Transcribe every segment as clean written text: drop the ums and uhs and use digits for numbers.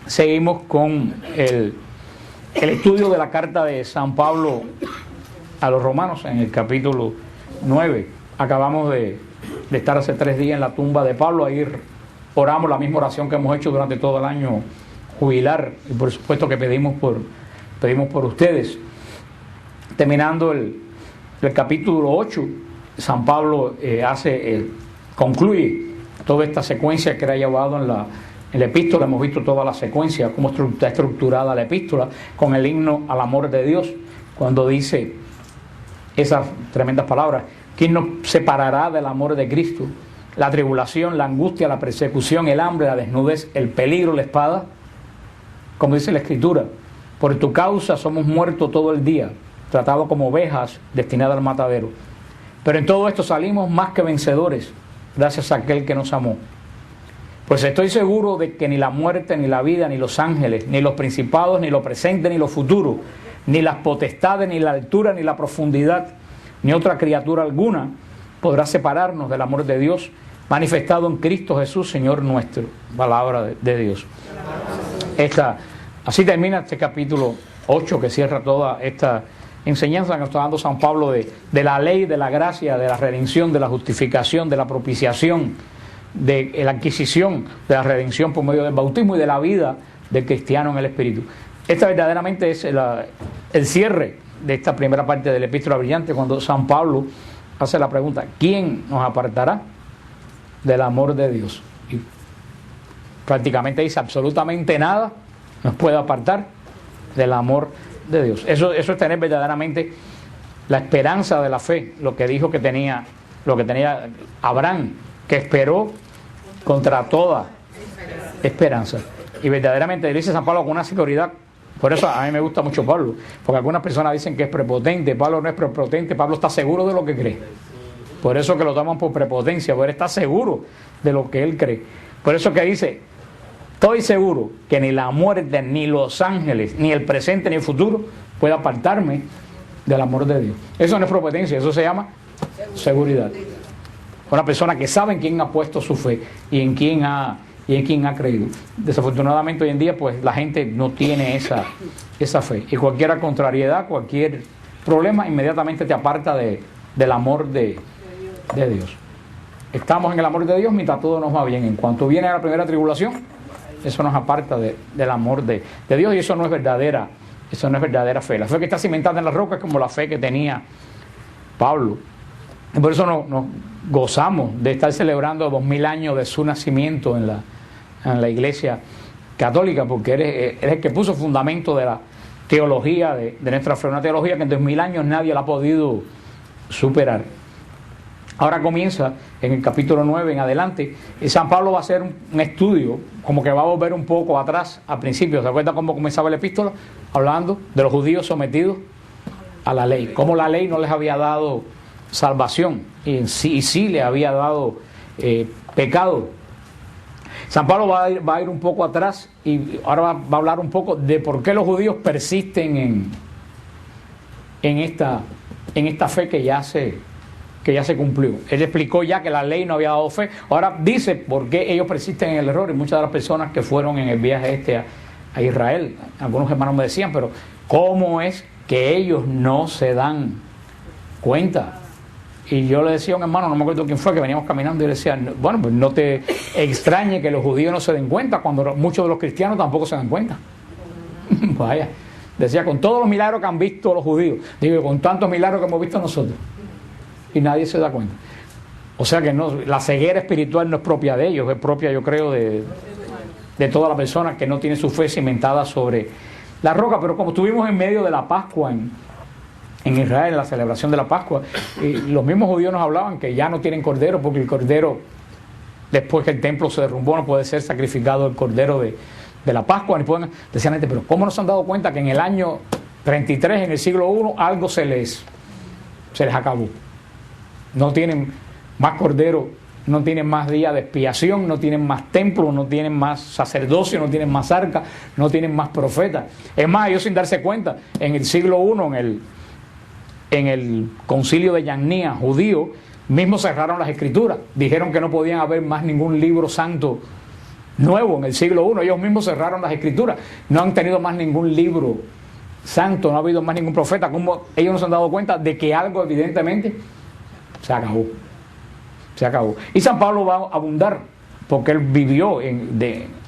Seguimos con el estudio de la carta de San Pablo a los romanos en el capítulo 9. Acabamos de estar hace 3 días en la tumba de Pablo. Ahí oramos la misma oración que hemos hecho durante todo el año jubilar, y por supuesto que pedimos por ustedes. Terminando el capítulo 8, San Pablo concluye toda esta secuencia que era llevado en la epístola. Hemos visto toda la secuencia, cómo está estructurada la epístola, con el himno al amor de Dios, cuando dice esas tremendas palabras: ¿quién nos separará del amor de Cristo? La tribulación, la angustia, la persecución, el hambre, la desnudez, el peligro, la espada. Como dice la Escritura: por tu causa somos muertos todo el día, tratados como ovejas destinadas al matadero. Pero en todo esto salimos más que vencedores, gracias a aquel que nos amó. Pues estoy seguro de que ni la muerte, ni la vida, ni los ángeles, ni los principados, ni lo presente, ni lo futuro, ni las potestades, ni la altura, ni la profundidad, ni otra criatura alguna podrá separarnos del amor de Dios manifestado en Cristo Jesús, Señor nuestro. Palabra de Dios. Así termina este capítulo 8, que cierra toda esta enseñanza que nos está dando San Pablo de la ley, de la gracia, de la redención, de la justificación, de la propiciación, de la adquisición de la redención por medio del bautismo y de la vida del cristiano en el Espíritu. Esta verdaderamente es el cierre de esta primera parte de la epístola brillante, cuando San Pablo hace la pregunta: ¿quién nos apartará del amor de Dios? Y prácticamente dice: absolutamente nada nos puede apartar del amor de Dios. Eso es tener verdaderamente la esperanza de la fe, lo que tenía Abraham, que esperó contra toda esperanza. Y verdaderamente dice San Pablo con una seguridad. Por eso a mí me gusta mucho Pablo, porque algunas personas dicen que es prepotente. Pablo no es prepotente, Pablo está seguro de lo que cree. Por eso que lo toman por prepotencia, porque él está seguro de lo que él cree. Por eso que dice: estoy seguro que ni la muerte, ni los ángeles, ni el presente, ni el futuro puede apartarme del amor de Dios. Eso no es prepotencia, eso se llama seguridad. Una persona que sabe en quién ha puesto su fe y en quién ha creído. Desafortunadamente hoy en día pues la gente no tiene esa fe, y cualquier contrariedad, cualquier problema inmediatamente te aparta del amor de Dios. Estamos en el amor de Dios mientras todo nos va bien. En cuanto viene la primera tribulación, eso nos aparta del amor de Dios, y eso no es verdadera fe. La fe que está cimentada en la roca es como la fe que tenía Pablo. Y por eso nos gozamos de estar celebrando 2000 años de su nacimiento en la Iglesia Católica, porque eres el que puso fundamento de la teología de nuestra fe, una teología que en 2000 años nadie la ha podido superar. Ahora comienza en el capítulo 9 en adelante, y San Pablo va a hacer un estudio, como que va a volver un poco atrás al principio. ¿Se acuerdan cómo comenzaba la epístola? Hablando de los judíos sometidos a la ley, cómo la ley no les había dado salvación, y sí le había dado pecado. San Pablo va a ir un poco atrás, y ahora va a hablar un poco de por qué los judíos persisten en esta fe que ya se cumplió. Él explicó ya que la ley no había dado fe. Ahora dice por qué ellos persisten en el error. Y muchas de las personas que fueron en el viaje a Israel, algunos hermanos me decían: pero ¿cómo es que ellos no se dan cuenta? Y yo le decía a un hermano, no me acuerdo quién fue, que veníamos caminando, y le decía: bueno, pues no te extrañe que los judíos no se den cuenta, cuando muchos de los cristianos tampoco se dan cuenta. Vaya, decía, con todos los milagros que han visto los judíos, digo, con tantos milagros que hemos visto nosotros, y nadie se da cuenta. O sea que no, la ceguera espiritual no es propia de ellos, es propia, yo creo, de toda la persona que no tiene su fe cimentada sobre la roca. Pero como estuvimos en medio de la Pascua en Israel, en la celebración de la Pascua, y los mismos judíos nos hablaban que ya no tienen cordero, porque el cordero, después que el templo se derrumbó, no puede ser sacrificado el cordero de la Pascua. Decían: pero ¿cómo no se han dado cuenta que en el año 33, en el siglo I, algo se les acabó? No tienen más cordero, no tienen más día de expiación, no tienen más templo, no tienen más sacerdocio, no tienen más arca, no tienen más profetas. Es más, ellos, sin darse cuenta, en el siglo I, en el concilio de Yannía judío, mismo cerraron las escrituras. Dijeron que no podían haber más ningún libro santo nuevo en el siglo I. Ellos mismos cerraron las escrituras. No han tenido más ningún libro santo, no ha habido más ningún profeta. Como ellos no se han dado cuenta de que algo evidentemente se acabó. Se acabó. Y San Pablo va a abundar, porque él vivió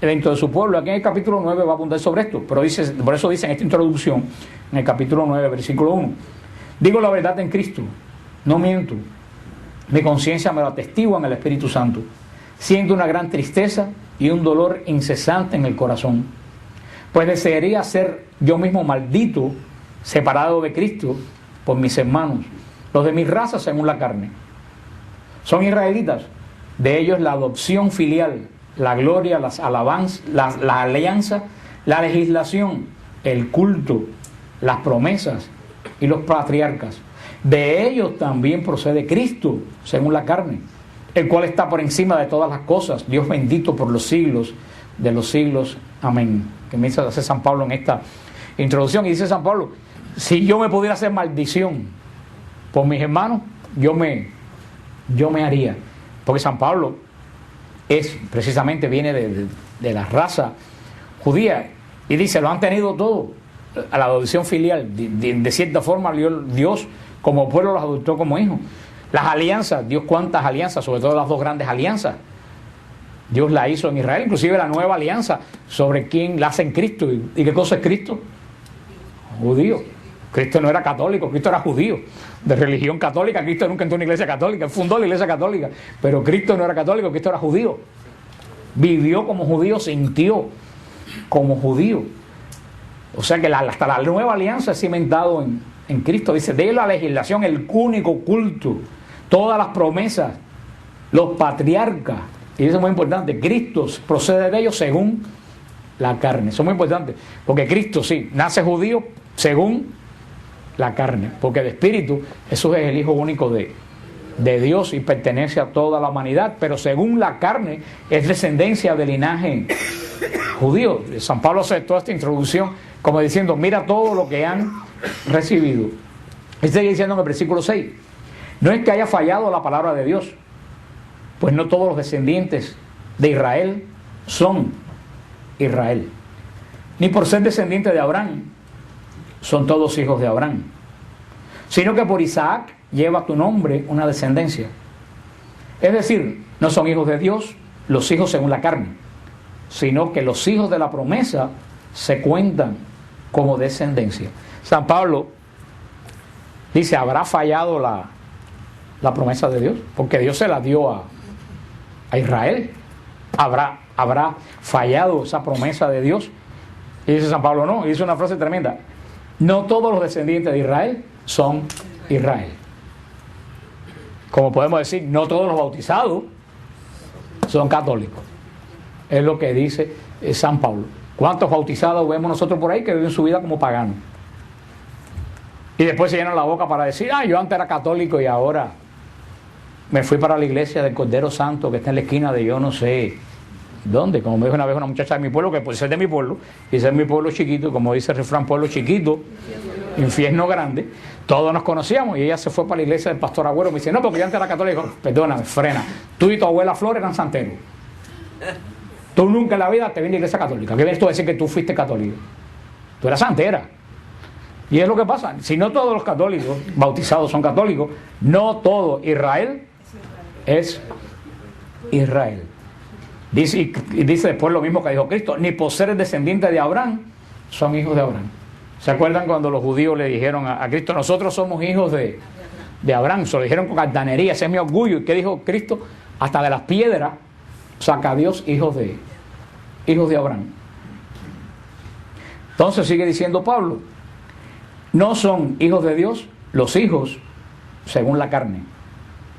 dentro de su pueblo. Aquí en el capítulo 9 va a abundar sobre esto. Pero dice, por eso dice en esta introducción, en el capítulo 9, versículo 1, digo la verdad en Cristo, no miento. Mi conciencia me lo atestigua en el Espíritu Santo. Siento una gran tristeza y un dolor incesante en el corazón. Pues desearía ser yo mismo maldito, separado de Cristo, por mis hermanos, los de mi raza según la carne. Son israelitas, de ellos la adopción filial, la gloria, las alabanzas, la alianza, la legislación, el culto, las promesas y los patriarcas. De ellos también procede Cristo, según la carne, el cual está por encima de todas las cosas, Dios bendito por los siglos de los siglos. Amén. Que me hace San Pablo en esta introducción. Y dice San Pablo, si yo me pudiera hacer maldición por mis hermanos, yo me haría. Porque San Pablo viene de la raza judía, y dice, lo han tenido todo, a la adopción filial. De cierta forma Dios como pueblo los adoptó como hijos. Las alianzas, Dios cuántas alianzas, sobre todo las dos grandes alianzas, Dios la hizo en Israel, inclusive la nueva alianza, sobre quién la hace en Cristo. ¿Y qué cosa es Cristo? Judío. Cristo no era católico, Cristo era judío, de religión católica. Cristo nunca entró en una iglesia católica, él fundó la iglesia católica, pero Cristo no era católico, Cristo era judío. Vivió como judío, sintió como judío. O sea que hasta la nueva alianza es cimentado en Cristo. Dice, de la legislación, el único culto, todas las promesas, los patriarcas, y eso es muy importante, Cristo procede de ellos según la carne. Eso es muy importante, porque Cristo sí, nace judío según la carne, porque de espíritu Jesús es el Hijo único de Dios y pertenece a toda la humanidad, pero según la carne es descendencia del linaje judío. San Pablo hace toda esta introducción como diciendo, mira todo lo que han recibido. Y sigue diciendo en el versículo 6, no es que haya fallado la palabra de Dios, pues no todos los descendientes de Israel son Israel, ni por ser descendientes de Abraham son todos hijos de Abraham, sino que por Isaac lleva tu nombre una descendencia. Es decir, no son hijos de Dios los hijos según la carne, sino que los hijos de la promesa se cuentan como descendencia. San Pablo dice, ¿habrá fallado la promesa de Dios? Porque Dios se la dio a Israel. ¿Habrá fallado esa promesa de Dios? Y dice San Pablo, no. Y dice una frase tremenda, no todos los descendientes de Israel son Israel. Como podemos decir, no todos los bautizados son católicos. Es lo que dice San Pablo. ¿Cuántos bautizados vemos nosotros por ahí que viven su vida como paganos? Y después se llenan la boca para decir, yo antes era católico y ahora me fui para la iglesia del Cordero Santo que está en la esquina de yo no sé dónde. Como me dijo una vez una muchacha de mi pueblo, que puede ser de mi pueblo, y ser mi pueblo chiquito, como dice el refrán, pueblo chiquito, infierno grande. Todos nos conocíamos y ella se fue para la iglesia del pastor Agüero. Me dice, no, porque yo antes era católico. Perdóname, frena. Tú y tu abuela Flor eran santeros. Tú nunca en la vida te vienes a la iglesia católica. ¿Qué vienes tú a decir que tú fuiste católico? Tú eras santera. Y es lo que pasa. Si no todos los católicos bautizados son católicos, no todo Israel es Israel. Dice después lo mismo que dijo Cristo, ni por ser descendientes de Abraham son hijos de Abraham. ¿Se acuerdan cuando los judíos le dijeron a Cristo, nosotros somos hijos de Abraham? Se lo dijeron con altanería, ese es mi orgullo. ¿Y qué dijo Cristo? Hasta de las piedras saca a Dios hijos de Abraham. Entonces sigue diciendo Pablo, no son hijos de Dios los hijos según la carne,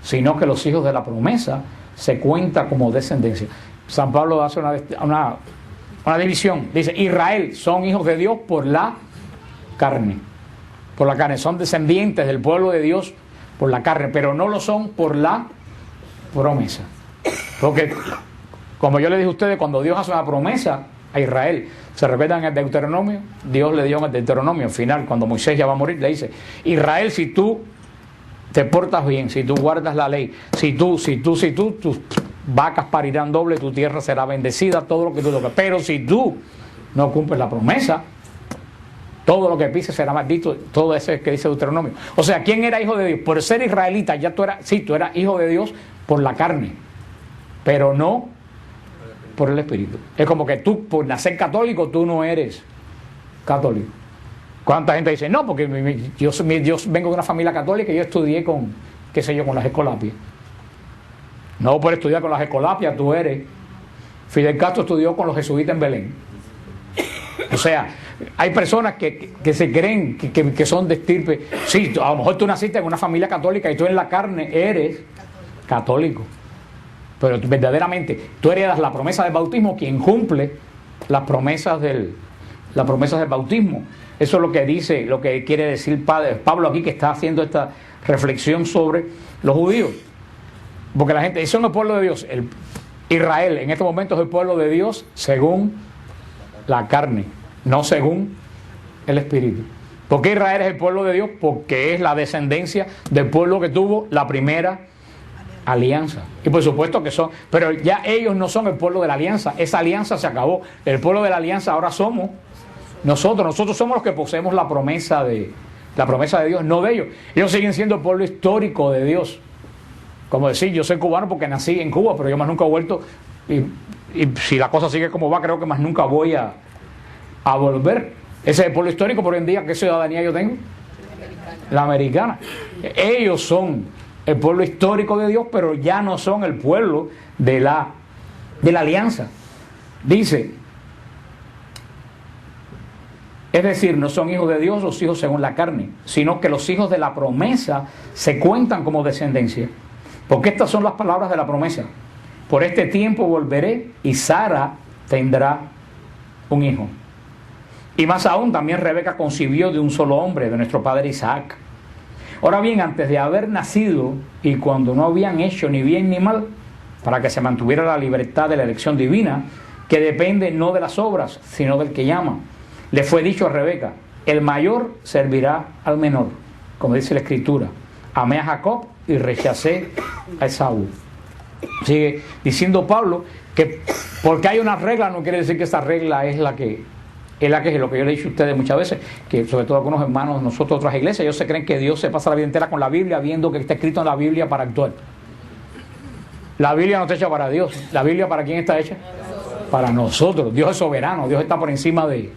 sino que los hijos de la promesa se cuentan como descendencia. San Pablo hace una división. Dice, Israel son hijos de Dios por la carne. Por la carne. Son descendientes del pueblo de Dios por la carne, pero no lo son por la promesa. Porque, como yo le dije a ustedes, cuando Dios hace una promesa a Israel, ¿se recuerdan en el Deuteronomio? Dios le dio en el Deuteronomio, al final, cuando Moisés ya va a morir, le dice, Israel, si tú te portas bien, si tú guardas la ley, si tú vacas parirán doble, tu tierra será bendecida, todo lo que tú toques. Pero si tú no cumples la promesa, todo lo que pises será maldito, todo eso que dice Deuteronomio. O sea, ¿quién era hijo de Dios? Por ser israelita, ya tú eras hijo de Dios por la carne, pero no por el Espíritu. Es como que tú, por nacer católico, tú no eres católico. ¿Cuánta gente dice, no, porque yo vengo de una familia católica y yo estudié con, qué sé yo, con las escolapias? No por estudiar con las escolapias, tú eres. Fidel Castro estudió con los jesuitas en Belén. O sea, hay personas que se creen que son de estirpe. Sí, a lo mejor tú naciste en una familia católica y tú en la carne eres católico. Pero verdaderamente tú heredas la promesa del bautismo, quien cumple las promesas del bautismo. Eso es lo que dice, lo que quiere decir Pablo aquí, que está haciendo esta reflexión sobre los judíos. Porque la gente, son el pueblo de Dios. Israel en este momento es el pueblo de Dios según la carne, no según el Espíritu. ¿Por qué Israel es el pueblo de Dios? Porque es la descendencia del pueblo que tuvo la primera alianza. Y por supuesto que son, pero ya ellos no son el pueblo de la alianza. Esa alianza se acabó. El pueblo de la alianza ahora somos nosotros somos los que poseemos la promesa de Dios, no de ellos. Ellos siguen siendo el pueblo histórico de Dios. Como decir, yo soy cubano porque nací en Cuba, pero yo más nunca he vuelto, y si la cosa sigue como va, creo que más nunca voy a volver. Ese es el pueblo histórico, pero hoy en día, ¿qué ciudadanía yo tengo? La americana. Ellos son el pueblo histórico de Dios, pero ya no son el pueblo de la alianza. Dice, es decir, no son hijos de Dios los hijos según la carne, sino que los hijos de la promesa se cuentan como descendencia. Porque estas son las palabras de la promesa. Por este tiempo volveré y Sara tendrá un hijo. Y más aún, también Rebeca concibió de un solo hombre, de nuestro padre Isaac. Ahora bien, antes de haber nacido y cuando no habían hecho ni bien ni mal, para que se mantuviera la libertad de la elección divina, que depende no de las obras, sino del que llama, le fue dicho a Rebeca, el mayor servirá al menor, como dice la Escritura. Amé a Jacob y rechacé a Esaú. Sigue diciendo Pablo que porque hay una regla no quiere decir que esta regla es lo que es lo que yo le he dicho a ustedes muchas veces, que sobre todo algunos hermanos de nosotros, otras iglesias, ellos se creen que Dios se pasa la vida entera con la Biblia viendo que está escrito en la Biblia para actuar. La Biblia no está hecha para Dios. ¿La Biblia para quién está hecha? Para nosotros. Dios es soberano, Dios está por encima de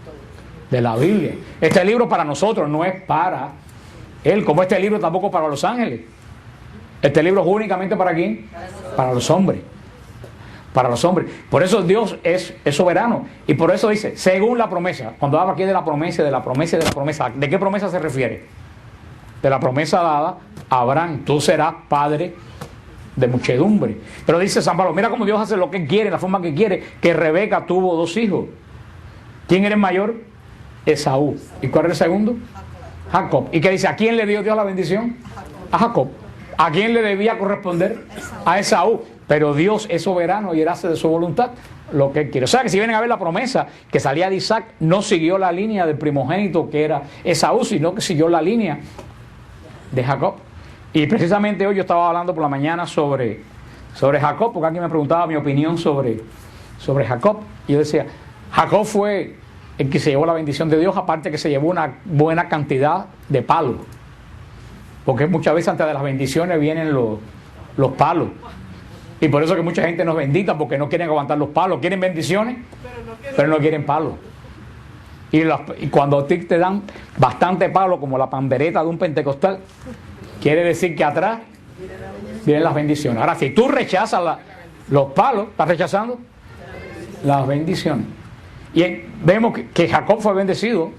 la Biblia. Este libro para nosotros, no es para Él, como este libro tampoco para los ángeles. Este libro es únicamente ¿para quién? Para los hombres. Para los hombres. Por eso Dios es soberano. Y por eso dice, según la promesa. Cuando habla aquí de la promesa, de la promesa y de la promesa, ¿de qué promesa se refiere? De la promesa dada a Abraham. Tú serás padre de muchedumbre. Pero dice San Pablo, mira cómo Dios hace lo que quiere, la forma que quiere, que Rebeca tuvo 2 hijos. ¿Quién era el mayor? Esaú. ¿Y cuál era el segundo? Jacob. ¿Y qué dice? ¿A quién le dio Dios la bendición? A Jacob. ¿A quién le debía corresponder? A Esaú. Pero Dios es soberano y Él hace de su voluntad lo que Él quiere. O sea que si vienen a ver la promesa que salía de Isaac, no siguió la línea del primogénito que era Esaú, sino que siguió la línea de Jacob. Y precisamente hoy yo estaba hablando por la mañana sobre Jacob, porque alguien me preguntaba mi opinión sobre Jacob. Y yo decía, Jacob fue el que se llevó la bendición de Dios, aparte que se llevó una buena cantidad de palos. Porque muchas veces antes de las bendiciones vienen los palos. Y por eso que mucha gente no es bendita, porque no quieren aguantar los palos. Quieren bendiciones, pero no quieren palos. Y cuando a ti te dan bastante palo, como la pandereta de un pentecostal, quiere decir que atrás vienen las bendiciones. Ahora, si tú rechazas los palos, estás rechazando las bendiciones. Y vemos que Jacob fue bendecido,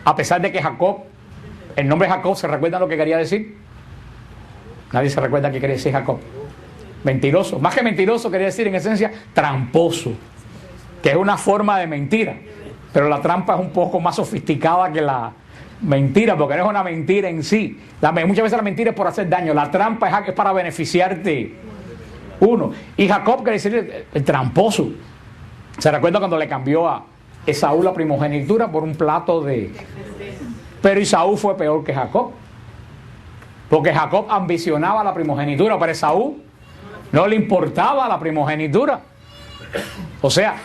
a pesar de que el nombre Jacob, ¿se recuerdan lo que quería decir? Nadie se recuerda qué quería decir Jacob. Mentiroso. Más que mentiroso, quería decir en esencia tramposo, que es una forma de mentira. Pero la trampa es un poco más sofisticada que la mentira, porque no es una mentira en sí. Muchas veces la mentira es por hacer daño. La trampa es para beneficiarte uno. Y Jacob quiere decir el tramposo. ¿Se recuerda cuando le cambió a Esaú la primogenitura por un plato de... Pero Esaú fue peor que Jacob. Porque Jacob ambicionaba la primogenitura, pero Esaú No le importaba la primogenitura. O sea,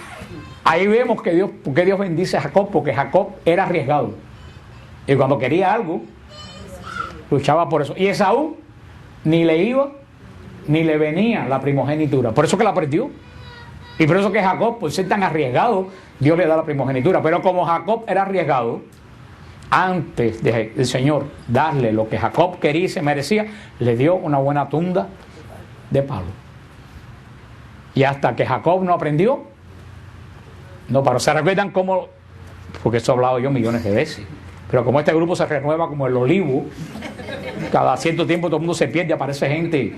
ahí vemos que Dios, ¿por qué Dios bendice a Jacob? Porque Jacob era arriesgado. Y cuando quería algo, luchaba por eso. Y Esaú ni le iba, ni le venía la primogenitura. Por eso que la perdió. Y por eso que Jacob, por ser tan arriesgado, Dios le da la primogenitura. Pero como Jacob era arriesgado, antes del Señor darle lo que Jacob quería y se merecía, le dio una buena tunda de palo. Y hasta que Jacob no aprendió, no paró. ¿Se recuerdan cómo? Porque eso he hablado yo millones de veces. Pero como este grupo se renueva como el olivo, cada cierto tiempo todo el mundo se pierde, aparece gente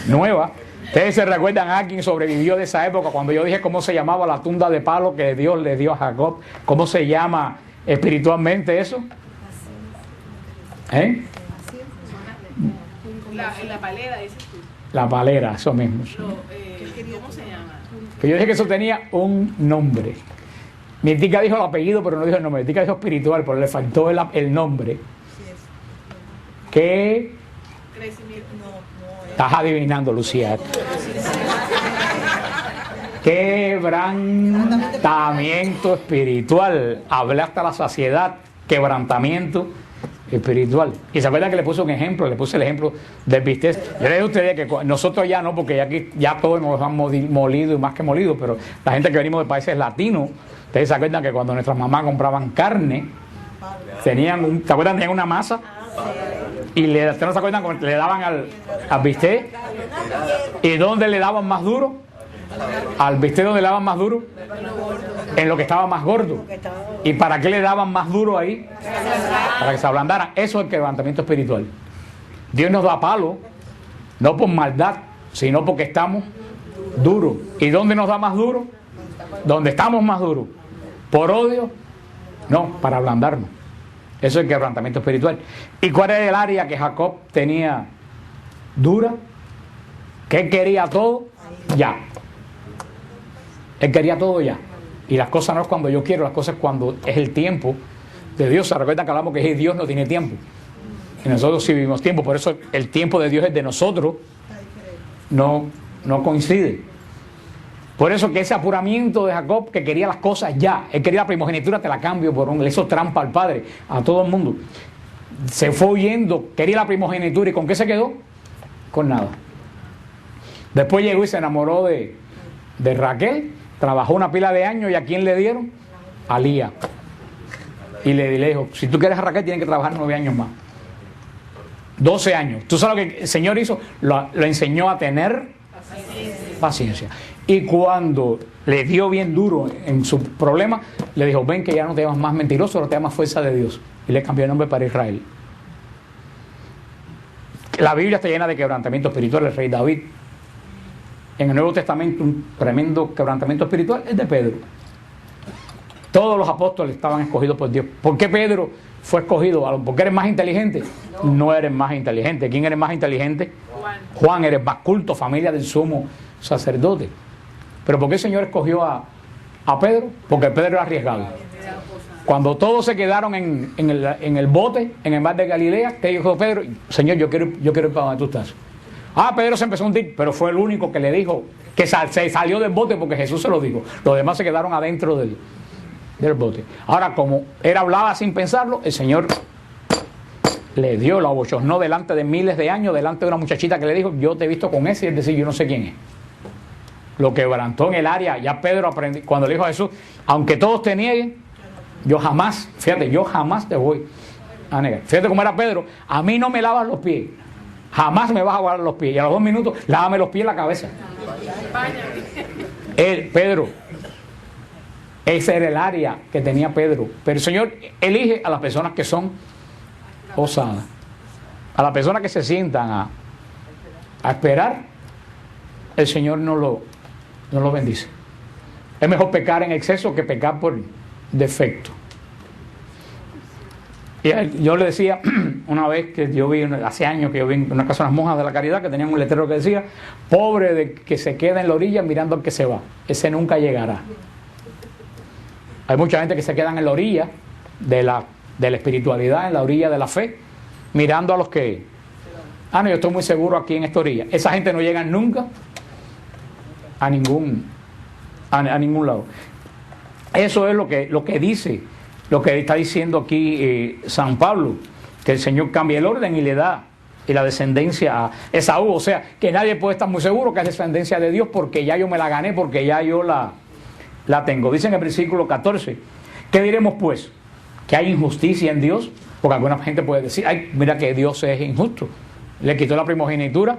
nueva. ¿Ustedes se recuerdan a quien sobrevivió de esa época? Cuando yo dije cómo se llamaba la tunda de palo que Dios le dio a Jacob. ¿Cómo se llama espiritualmente eso? ¿Eh? La palera, dices tú. La palera, eso mismo. ¿Cómo se llama? Que yo dije que eso tenía un nombre. Mi tica dijo el apellido, pero no dijo el nombre. Mi tica dijo espiritual, pero le faltó el nombre. ¿Qué? Estás adivinando, Lucía. Quebrantamiento espiritual. Hablé hasta la saciedad. Quebrantamiento espiritual. Y se acuerdan que le puse un ejemplo, le puse el ejemplo del bistec. Yo le dije a ustedes que nosotros ya no, porque aquí ya todos nos han molido y más que molido, pero la gente que venimos de países latinos, ustedes se acuerdan que cuando nuestras mamás compraban carne, tenían ¿se acuerdan? Tenían una masa y ¿ustedes no se acuerdan cómo le daban al bistec? ¿Y dónde le daban más duro? Al bistec, ¿dónde le daban más duro? En lo que estaba más gordo. ¿Y para qué le daban más duro ahí? Para que se ablandara. Eso es el quebrantamiento espiritual. Dios nos da palo, no por maldad, sino porque estamos duros. ¿Y dónde nos da más duro? Donde estamos más duros. ¿Por odio? No, para ablandarnos. Eso es el quebrantamiento espiritual. ¿Y cuál era el área que Jacob tenía dura? Que él quería todo ya. Él quería todo ya. Y las cosas no es cuando yo quiero, las cosas es cuando es el tiempo de Dios. Se recuerdan que hablamos que Dios no tiene tiempo. Y nosotros sí vivimos tiempo. Por eso el tiempo de Dios es de nosotros. No coincide. Por eso que ese apuramiento de Jacob, que quería las cosas ya, él quería la primogenitura, te la cambio por le hizo trampa al padre, a todo el mundo. Se fue huyendo, quería la primogenitura, ¿y con qué se quedó? Con nada. Después llegó y se enamoró de Raquel, trabajó una pila de años, ¿y a quién le dieron? A Lía. Y le dijo, si tú quieres a Raquel, tienes que trabajar 9 años más. 12 años. ¿Tú sabes lo que el Señor hizo? Lo enseñó a tener paciencia. Y cuando le dio bien duro en su problema, le dijo, ven que ya no te llamas más mentiroso, ahora te llamas fuerza de Dios. Y le cambió el nombre para Israel. La Biblia está llena de quebrantamiento espiritual. El rey David, en el Nuevo Testamento, un tremendo quebrantamiento espiritual, es de Pedro. Todos los apóstoles estaban escogidos por Dios. ¿Por qué Pedro fue escogido? ¿Porque eres más inteligente? No eres más inteligente. ¿Quién eres más inteligente? Juan, eres más culto, familia del sumo sacerdote. ¿Pero por qué el Señor escogió a Pedro? Porque Pedro era arriesgado. Cuando todos se quedaron en el bote, en el mar de Galilea, ¿qué dijo Pedro? Señor, yo quiero ir para donde tú estás. Pedro se empezó a hundir, pero fue el único que le dijo que se salió del bote porque Jesús se lo dijo. Los demás se quedaron adentro del bote. Ahora, como él hablaba sin pensarlo, el Señor le dio la abochornó delante de miles de años, delante de una muchachita que le dijo, yo te he visto con ese, y es decir, yo no sé quién es. Lo quebrantó en el área. Ya Pedro aprendió, cuando le dijo a Jesús, aunque todos te nieguen, yo jamás te voy a negar. Fíjate cómo era Pedro, a mí no me lavas los pies, jamás me vas a lavar los pies, y a los 2 minutos, lávame los pies y la cabeza. Pedro, ese era el área que tenía Pedro. Pero el Señor elige a las personas que son osadas, a las personas que se sientan a esperar. El Señor no lo bendice. Es mejor pecar en exceso que pecar por defecto. Y yo le decía una vez que yo vi, hace años que yo vi en una casa de unas monjas de la caridad que tenían un letrero que decía, pobre de que se queda en la orilla mirando al que se va, ese nunca llegará. Hay mucha gente que se quedan en la orilla de la espiritualidad, en la orilla de la fe, mirando a los que, no, yo estoy muy seguro aquí en esta orilla. Esa gente no llega nunca a ningún lado. Eso es lo que dice, lo que está diciendo aquí San Pablo, que el Señor cambia el orden y le da y la descendencia a Esaú. O sea, que nadie puede estar muy seguro que es descendencia de Dios, porque ya yo me la gané, porque ya yo la tengo. Dice en el versículo 14, ¿qué diremos pues? ¿Que hay injusticia en Dios? Porque alguna gente puede decir, ay, mira que Dios es injusto. Le quitó la primogenitura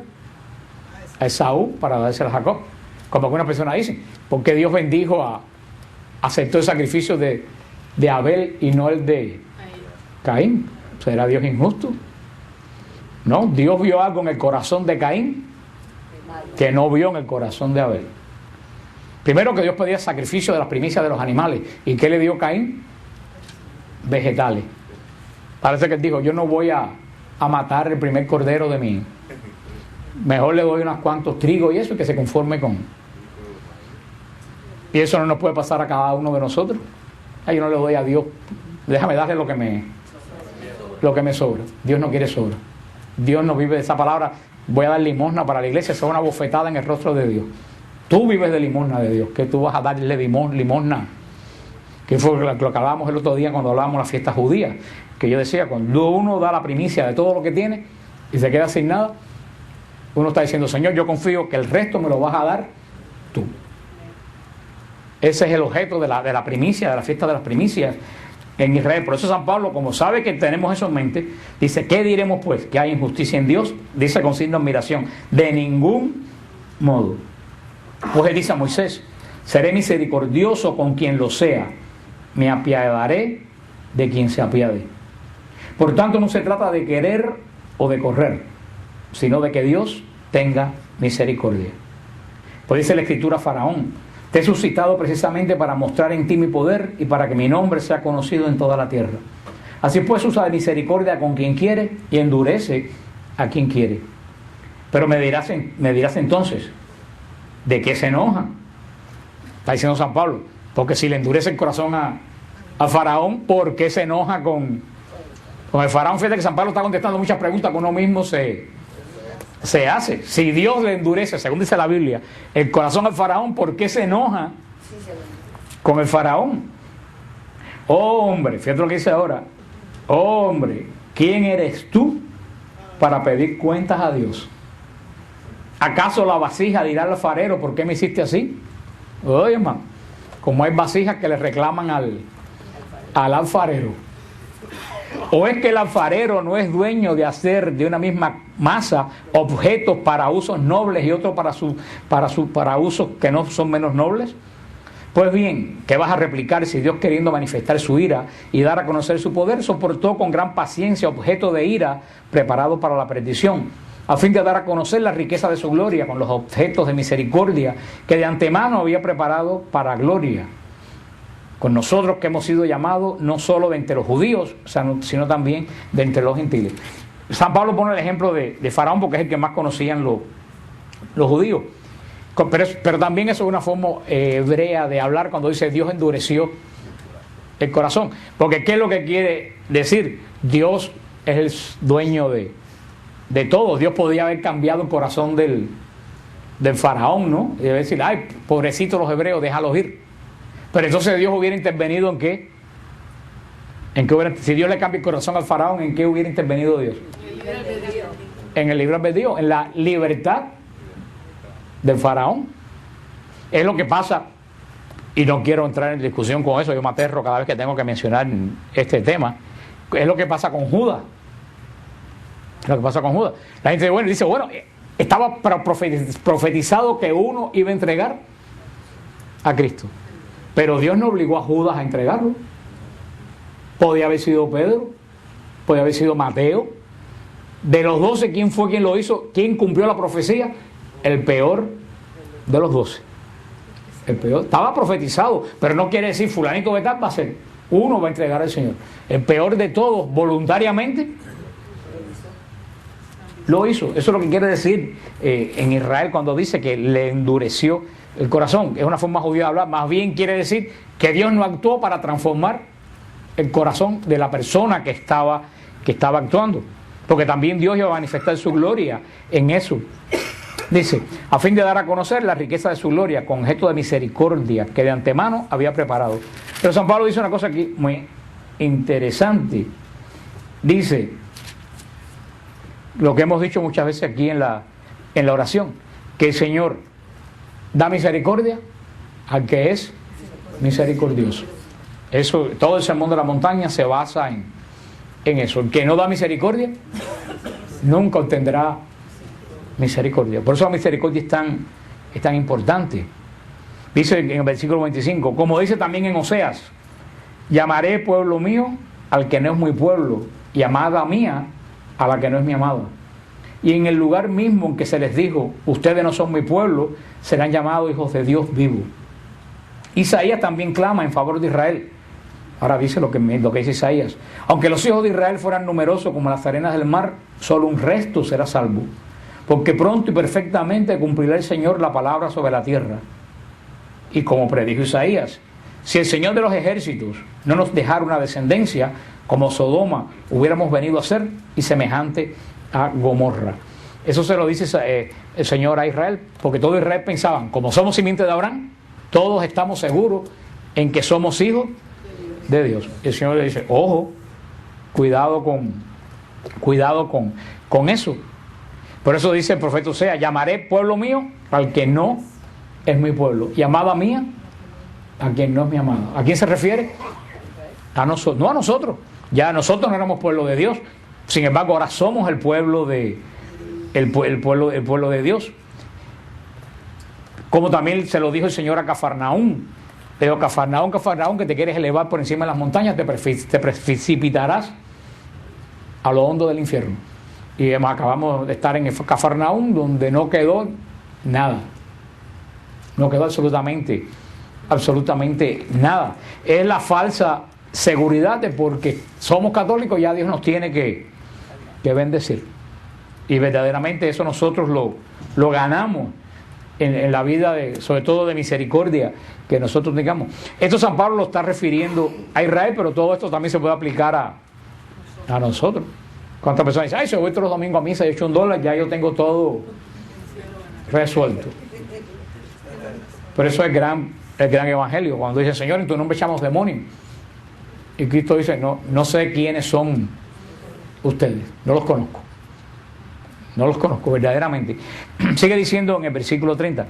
a Esaú para dársela a Jacob. Como algunas personas dicen, porque Dios aceptó el sacrificio de Abel y no el de Caín. ¿Será Dios injusto? No, Dios vio algo en el corazón de Caín que no vio en el corazón de Abel. Primero, que Dios pedía sacrificio de las primicias de los animales. ¿Y qué le dio Caín? Vegetales. Parece que él dijo, yo no voy a matar el primer cordero de mí. Mejor le doy unos cuantos trigos y eso, y que se conforme con. Y eso no nos puede pasar a cada uno de nosotros. Ay, yo no le doy a Dios, déjame darle lo que me sobra. Dios no quiere sobra. Dios no vive de esa palabra, voy a dar limosna para la iglesia, eso es una bofetada en el rostro de Dios. Tú vives de limosna de Dios, que tú vas a darle limosna. Que fue lo que hablábamos el otro día cuando hablábamos de la fiesta judía, que yo decía, cuando uno da la primicia de todo lo que tiene y se queda sin nada, uno está diciendo, Señor, yo confío que el resto me lo vas a dar tú. Ese es el objeto de la primicia, de la fiesta de las primicias en Israel. Por eso San Pablo, como sabe que tenemos eso en mente, dice, ¿qué diremos pues? ¿Que hay injusticia en Dios? Dice con signo de admiración, de ningún modo. Pues él dice a Moisés, seré misericordioso con quien lo sea, me apiadaré de quien se apiade. Por tanto, no se trata de querer o de correr, sino de que Dios tenga misericordia. Pues dice la Escritura a Faraón, te he suscitado precisamente para mostrar en ti mi poder y para que mi nombre sea conocido en toda la tierra. Así pues, usa de misericordia con quien quiere y endurece a quien quiere. Pero me dirás entonces, ¿de qué se enoja? Está diciendo San Pablo, porque si le endurece el corazón a Faraón, ¿por qué se enoja con el Faraón? Fíjate que San Pablo está contestando muchas preguntas que uno mismo se hace. Si Dios le endurece, según dice la Biblia, el corazón al Faraón, ¿por qué se enoja con el Faraón? Oh hombre, fíjate lo que dice ahora. Oh hombre, ¿quién eres tú para pedir cuentas a Dios? ¿Acaso la vasija dirá al alfarero, ¿por qué me hiciste así? Oye, hermano, como hay vasijas que le reclaman al alfarero. ¿O es que el alfarero no es dueño de hacer de una misma masa objetos para usos nobles y otros para usos que no son menos nobles? Pues bien, ¿qué vas a replicar si Dios, queriendo manifestar su ira y dar a conocer su poder, soportó con gran paciencia objeto de ira preparado para la perdición, a fin de dar a conocer la riqueza de su gloria con los objetos de misericordia que de antemano había preparado para gloria? Con nosotros que hemos sido llamados no solo de entre los judíos, sino también de entre los gentiles. San Pablo pone el ejemplo de Faraón porque es el que más conocían los judíos. Pero también eso es una forma hebrea de hablar cuando dice Dios endureció el corazón. Porque ¿qué es lo que quiere decir? Dios es el dueño de todo. Dios podía haber cambiado el corazón del Faraón, ¿no? Y decir, ay, pobrecitos los hebreos, déjalos ir. Pero entonces Dios hubiera intervenido ¿en qué? Si Dios le cambia el corazón al Faraón, ¿en qué hubiera intervenido Dios? En el libre albedrío, en la libertad del Faraón. Es lo que pasa, y no quiero entrar en discusión con eso, yo me aterro cada vez que tengo que mencionar este tema. Es lo que pasa con Judas. Es lo que pasa con Judas. La gente dice, estaba profetizado que uno iba a entregar a Cristo. Pero Dios no obligó a Judas a entregarlo. Podía haber sido Pedro, podía haber sido Mateo. De los 12, ¿quién fue quien lo hizo? ¿Quién cumplió la profecía? El peor de los 12. El peor. Estaba profetizado, pero no quiere decir fulanito de tal va a ser. Uno va a entregar al Señor. El peor de todos, voluntariamente, lo hizo. Eso es lo que quiere decir en Israel cuando dice que le endureció el corazón. Es una forma judía de hablar. Más bien quiere decir que Dios no actuó para transformar el corazón de la persona que estaba actuando. Porque también Dios iba a manifestar su gloria en eso. Dice, a fin de dar a conocer la riqueza de su gloria con gesto de misericordia que de antemano había preparado. Pero San Pablo dice una cosa aquí muy interesante. Dice, lo que hemos dicho muchas veces aquí en la oración, que el Señor da misericordia al que es misericordioso. Eso, todo el sermón de la montaña se basa en eso. El que no da misericordia nunca obtendrá misericordia. Por eso la misericordia es tan importante. Dice en el versículo 25, como dice también en Oseas, llamaré pueblo mío al que no es mi pueblo, y amada mía a la que no es mi amada. Y en el lugar mismo en que se les dijo, ustedes no son mi pueblo, serán llamados hijos de Dios vivo. Isaías también clama en favor de Israel. Ahora dice lo que dice Isaías, aunque los hijos de Israel fueran numerosos como las arenas del mar, solo un resto será salvo, porque pronto y perfectamente cumplirá el Señor la palabra sobre la tierra. Y como predijo Isaías, si el Señor de los ejércitos no nos dejara una descendencia, como Sodoma hubiéramos venido a ser, y semejante a Gomorra. Eso se lo dice el Señor a Israel, porque todo Israel pensaban, como somos simiente de Abraham, todos estamos seguros en que somos hijos de Dios. El Señor le dice, ojo, cuidado con eso. Por eso dice el profeta Oseas, llamaré pueblo mío al que no es mi pueblo, y amada mía a quien no es mi amado. ¿A quién se refiere? A nosotros, no a nosotros. Ya nosotros no éramos pueblo de Dios, sin embargo ahora somos el pueblo de Dios. Como también se lo dijo el Señor a Cafarnaún. Le dijo, Cafarnaún, que te quieres elevar por encima de las montañas, te precipitarás a lo hondo del infierno. Y acabamos de estar en Cafarnaún, donde no quedó nada. No quedó absolutamente nada. Es la falsa seguridad de porque somos católicos, ya Dios nos tiene que bendecir. Y verdaderamente eso nosotros lo ganamos en la vida, sobre todo de misericordia, que nosotros tengamos. Esto San Pablo lo está refiriendo a Israel, pero todo esto también se puede aplicar a nosotros. ¿Cuántas personas dicen, ay, si voy todos los domingos a misa y echo $1, ya yo tengo todo resuelto? Pero eso es el gran evangelio, cuando dice, Señor, en tu nombre echamos demonios. Y Cristo dice, no sé quiénes son ustedes, no los conozco verdaderamente. Sigue diciendo en el versículo 30,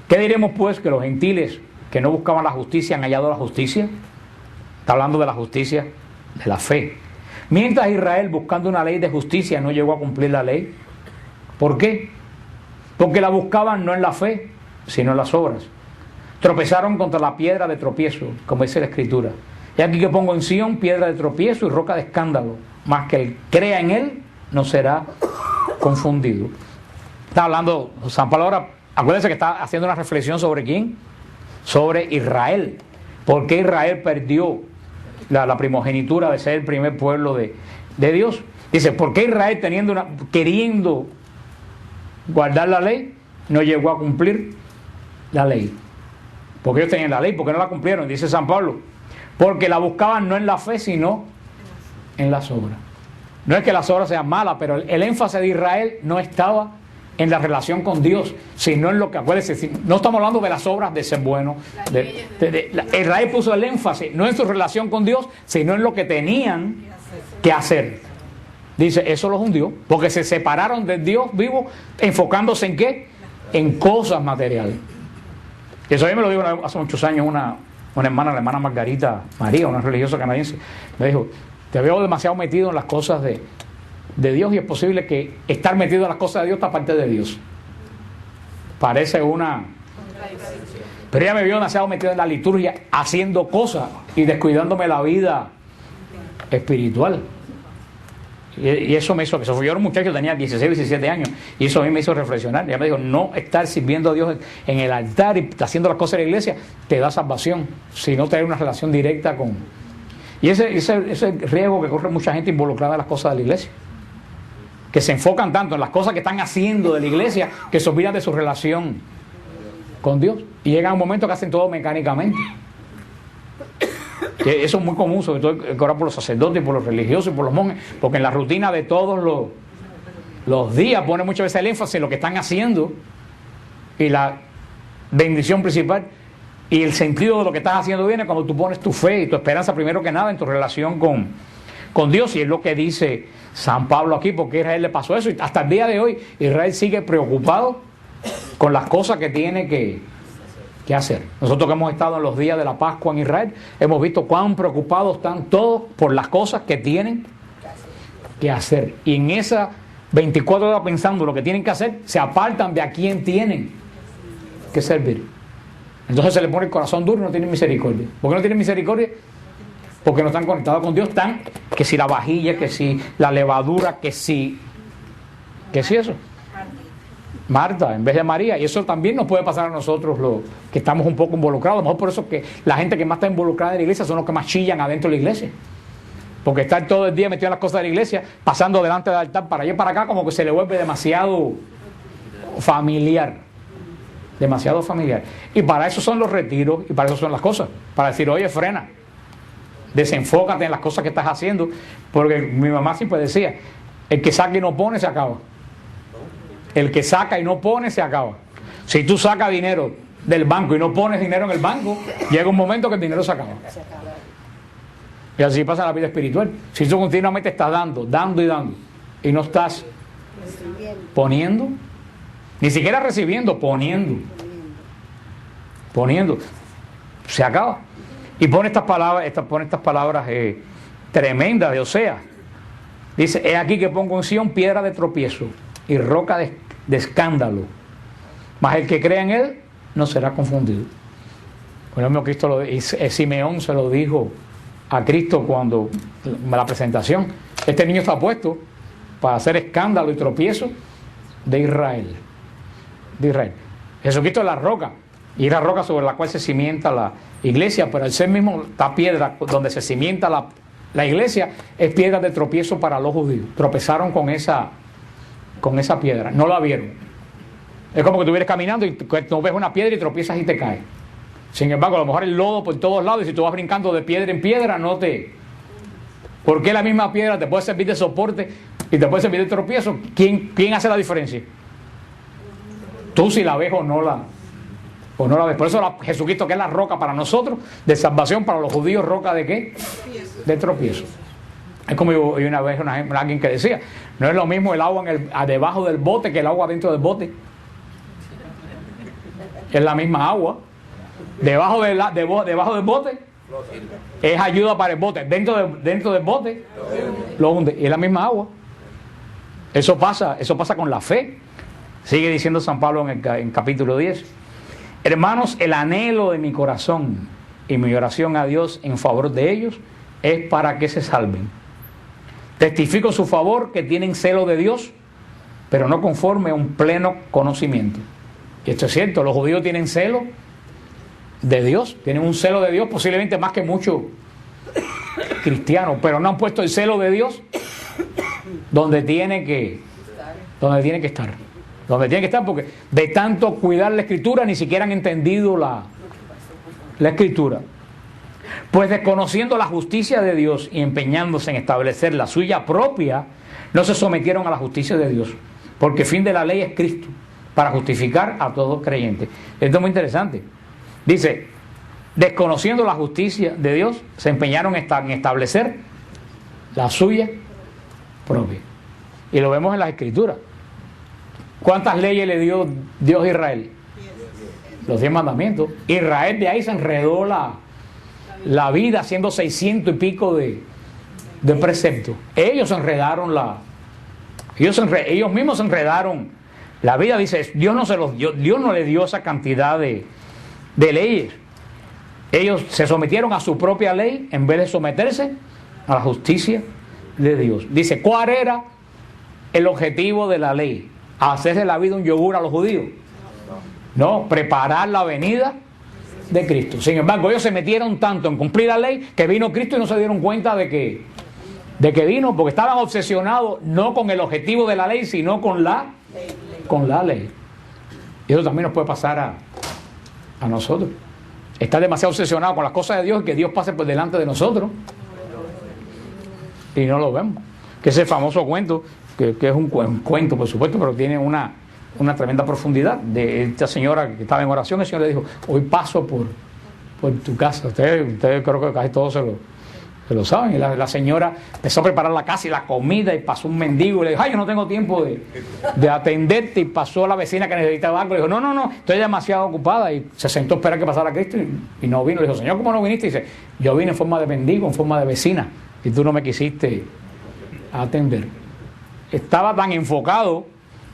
¿qué diremos pues que los gentiles que no buscaban la justicia han hallado la justicia? Está hablando de la justicia de la fe. Mientras Israel, buscando una ley de justicia, no llegó a cumplir la ley. ¿Por qué? Porque la buscaban no en la fe, sino en las obras. Tropezaron contra la piedra de tropiezo, como dice la Escritura. Y aquí que pongo en Sión piedra de tropiezo y roca de escándalo, más que el crea en él no será confundido. Está hablando San Pablo ahora, acuérdense que está haciendo una reflexión sobre ¿quién? Sobre Israel. ¿Por qué Israel perdió la primogenitura de ser el primer pueblo de Dios? Dice, ¿por qué Israel queriendo guardar la ley no llegó a cumplir la ley? Porque ellos tenían la ley, ¿por qué no la cumplieron? Dice San Pablo, porque la buscaban no en la fe, sino en las obras. No es que las obras sean malas, pero el énfasis de Israel no estaba en la relación con Dios, sino en lo que, acuérdense, no estamos hablando de las obras de ser bueno. Israel puso el énfasis no en su relación con Dios, sino en lo que tenían que hacer. Dice, eso los hundió, porque se separaron del Dios vivo, enfocándose en ¿qué? En cosas materiales. Eso a mí me lo dijo hace muchos años una hermana, la hermana Margarita María, una religiosa canadiense, me dijo, te veo demasiado metido en las cosas de Dios, y es posible que estar metido en las cosas de Dios está parte de Dios. Parece pero ella me vio demasiado metido en la liturgia, haciendo cosas y descuidándome la vida espiritual. Y eso me hizo, yo era un muchacho, tenía 16, 17 años, y eso a mí me hizo reflexionar. Ella me dijo, no estar sirviendo a Dios en el altar y haciendo las cosas de la iglesia te da salvación, sino tener una relación directa con... Y ese riesgo que corre mucha gente involucrada en las cosas de la iglesia, que se enfocan tanto en las cosas que están haciendo de la iglesia, que se olvidan de su relación con Dios, y llega un momento que hacen todo mecánicamente. Que eso es muy común, sobre todo que orar por los sacerdotes, por los religiosos y por los monjes, porque en la rutina de todos Los días pone muchas veces el énfasis en lo que están haciendo y la bendición principal y el sentido de lo que estás haciendo viene cuando tú pones tu fe y tu esperanza primero que nada en tu relación con Dios, y es lo que dice San Pablo aquí, porque a Israel le pasó eso y hasta el día de hoy Israel sigue preocupado con las cosas que tiene que hacer. Nosotros que hemos estado en los días de la Pascua en Israel hemos visto cuán preocupados están todos por las cosas que tienen que hacer, y en esas 24 horas pensando lo que tienen que hacer se apartan de a quién tienen que servir. Entonces se le pone el corazón duro y no tienen misericordia. ¿Por qué no tienen misericordia? Porque no están conectados con Dios. Están que si la vajilla, que si la levadura, que si eso. Marta en vez de María. Y eso también nos puede pasar a nosotros los que estamos un poco involucrados. A lo mejor por eso que la gente que más está involucrada en la iglesia son los que más chillan adentro de la iglesia. Porque estar todo el día metido en las cosas de la iglesia, pasando delante del altar para allá y para acá, como que se le vuelve demasiado familiar. Demasiado familiar. Y para eso son los retiros y para eso son las cosas. Para decir, oye, frena. Desenfócate en las cosas que estás haciendo. Porque mi mamá siempre decía, el que saca y no pone se acaba. El que saca y no pone se acaba. Si tú sacas dinero del banco y no pones dinero en el banco, llega un momento que el dinero se acaba. Y así pasa en la vida espiritual. Si tú continuamente estás dando y no estás poniendo, ni siquiera recibiendo, poniendo, se acaba. Y pone estas palabras tremendas de Oseas. Dice, he aquí que pongo en Sión piedra de tropiezo y roca de escándalo, mas el que crea en él no será confundido. El mismo Cristo Simeón se lo dijo a Cristo cuando la presentación. Este niño está puesto para hacer escándalo y tropiezo de Israel. Jesucristo es la roca, y es la roca sobre la cual se cimienta la iglesia, pero al ser mismo esta piedra donde se cimienta la iglesia es piedra de tropiezo para los judíos. Tropezaron con esa piedra, no la vieron. Es como que tú vienes caminando y tú ves una piedra y tropiezas y te caes. Sin embargo, a lo mejor el lodo por todos lados, y si tú vas brincando de piedra en piedra, no te... Porque la misma piedra te puede servir de soporte y te puede servir de tropiezo. ¿Quién hace la diferencia? Tú si la ves o no la ves. Por eso Jesucristo, que es la roca para nosotros, de salvación, para los judíos, roca de ¿qué? De tropiezo. Es como yo una vez alguien que decía, no es lo mismo el agua debajo del bote que el agua dentro del bote. Es la misma agua. Debajo del bote es ayuda para el bote. Dentro del bote lo hunde. Y es la misma agua. Eso pasa con la fe. Sigue diciendo San Pablo en capítulo 10. Hermanos, el anhelo de mi corazón y mi oración a Dios en favor de ellos es para que se salven. Testifico su favor que tienen celo de Dios, pero no conforme a un pleno conocimiento. Y esto es cierto, los judíos tienen celo de Dios, tienen un celo de Dios posiblemente más que muchos cristianos, pero no han puesto el celo de Dios donde tiene que estar. Donde tiene que estar, porque de tanto cuidar la escritura ni siquiera han entendido la escritura. Pues desconociendo la justicia de Dios y empeñándose en establecer la suya propia, no se sometieron a la justicia de Dios, porque el fin de la ley es Cristo, para justificar a todo creyente. Esto es muy interesante. Dice, desconociendo la justicia de Dios, se empeñaron en establecer la suya propia. Y lo vemos en las escrituras. ¿Cuántas leyes le dio Dios a Israel? Los 10 mandamientos. Israel de ahí se enredó la vida haciendo 600 y pico de preceptos. Ellos enredaron ellos mismos enredaron la vida. Dice, Dios no le dio esa cantidad de leyes. Ellos se sometieron a su propia ley en vez de someterse a la justicia de Dios. Dice, ¿cuál era el objetivo de la ley? ¿Hacerse la vida un yogur a los judíos? No, preparar la venida de Cristo. Sin embargo, ellos se metieron tanto en cumplir la ley que vino Cristo y no se dieron cuenta de que vino, porque estaban obsesionados no con el objetivo de la ley, sino con la ley. Y eso también nos puede pasar a nosotros. Estar demasiado obsesionado con las cosas de Dios y que Dios pase por delante de nosotros y no lo vemos. Que ese famoso cuento que es un cuento, por supuesto, pero tiene una tremenda profundidad. De esta señora que estaba en oración, el Señor le dijo, hoy paso por tu casa. Ustedes creo que casi todos se lo saben. Y la señora empezó a preparar la casa y la comida, y pasó un mendigo y le dijo, ay, yo no tengo tiempo de atenderte. Y pasó la vecina que necesitaba algo, le dijo, no, estoy demasiado ocupada. Y se sentó a esperar que pasara Cristo y no vino. Le dijo, Señor, ¿cómo no viniste? Y dice, yo vine en forma de mendigo, en forma de vecina, y tú no me quisiste atender. Estaba tan enfocado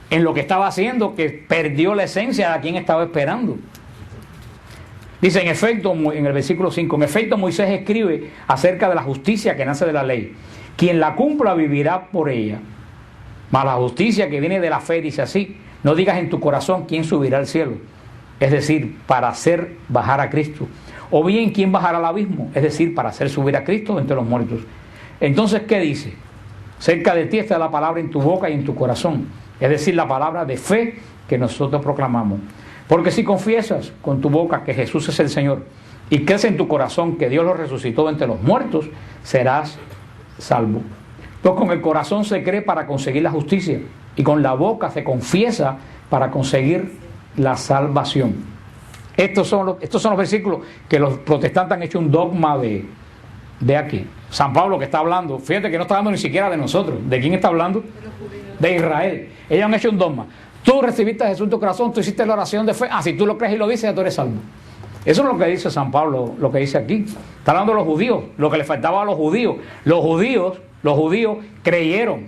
en lo que estaba haciendo que perdió la esencia de a quien estaba esperando. Dice, en efecto, en el versículo 5, en efecto Moisés escribe acerca de la justicia que nace de la ley. Quien la cumpla vivirá por ella. Mas la justicia que viene de la fe dice así, no digas en tu corazón quién subirá al cielo, es decir, para hacer bajar a Cristo. O bien quién bajará al abismo, es decir, para hacer subir a Cristo entre los muertos. Entonces, ¿qué dice? Cerca de ti está la palabra en tu boca y en tu corazón, es decir, la palabra de fe que nosotros proclamamos. Porque si confiesas con tu boca que Jesús es el Señor y crees en tu corazón que Dios lo resucitó entre los muertos, serás salvo. Pues con el corazón se cree para conseguir la justicia y con la boca se confiesa para conseguir la salvación. Estos son los versículos que los protestantes han hecho un dogma de aquí. San Pablo que está hablando, fíjate que no está hablando ni siquiera de nosotros. ¿De quién está hablando? De Israel. Ellos han hecho un dogma. Tú recibiste a Jesús en tu corazón, tú hiciste la oración de fe. Si tú lo crees y lo dices, ya tú eres salvo. Eso es lo que dice San Pablo, lo que dice aquí. Está hablando de los judíos, lo que le faltaba a los judíos. Los judíos creyeron